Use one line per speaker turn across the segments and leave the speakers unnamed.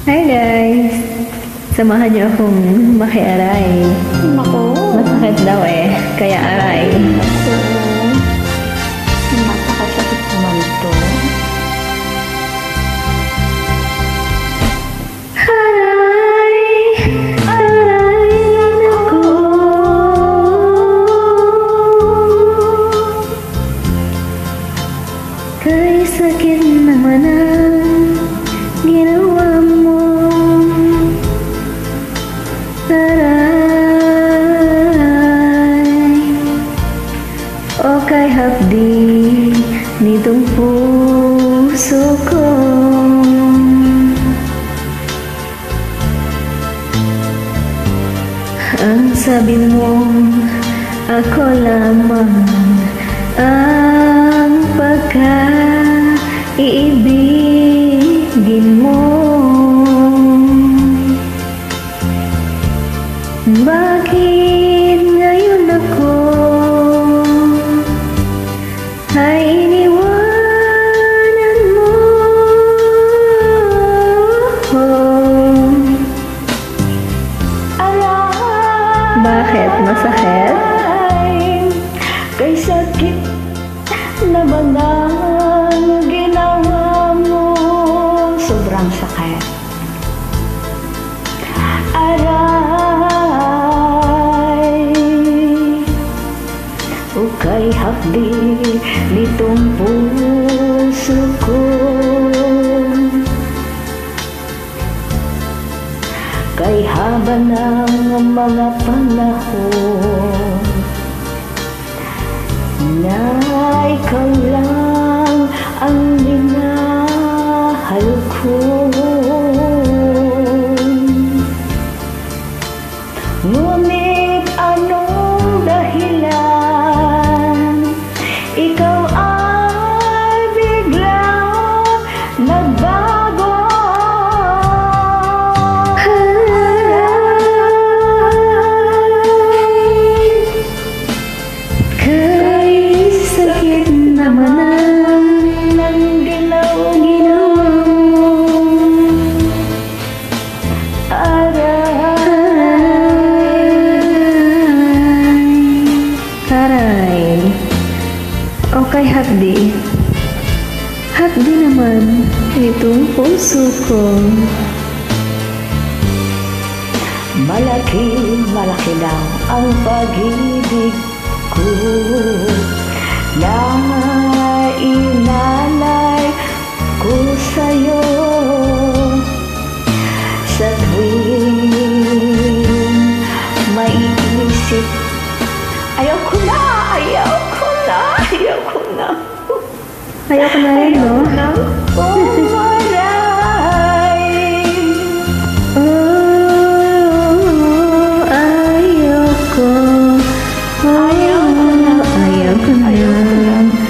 Hi guys! Samahan niyo akong makiaray.
Naku.
Masakit daw eh, kaya aray.
Naku. Napakasakit naman ito.
Aray! Aray naku! Kay sakit naman ang ginawa mo. Aray, o kay hapdi nitong puso ko. Ang sabi mo, ako lamang ang pagka-iibigin mo. Bakit ngayon ako ay iniwanan mo?
Aray!
Bakit? Masakit?
Kay sakit naman ang ginawa mo. Sobrang sakit. Aray, o kay hapdi nitong puso ko. Kay haba ng mga panahon na ikaw lang ang minahal ko. Ngunit anong dahilan ikaw ay biglang nagbago?
Kay sakit naman ang ginawa mo. Aray, o kay hapdi. Hapdi naman itong puso ko.
Malaki daw ang pag-ibig ko na inalay ko sa'yo. Sa tuwing maiisip, ayaw ko na.
Ayaw ko na rin, no?
Umaray.
Oh, ayoko. Ayoko na.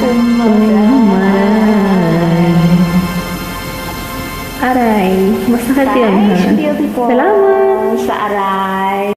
Umaray. Aray, masakit yun, ha?
Beautiful.
Salamat!
Sa aray.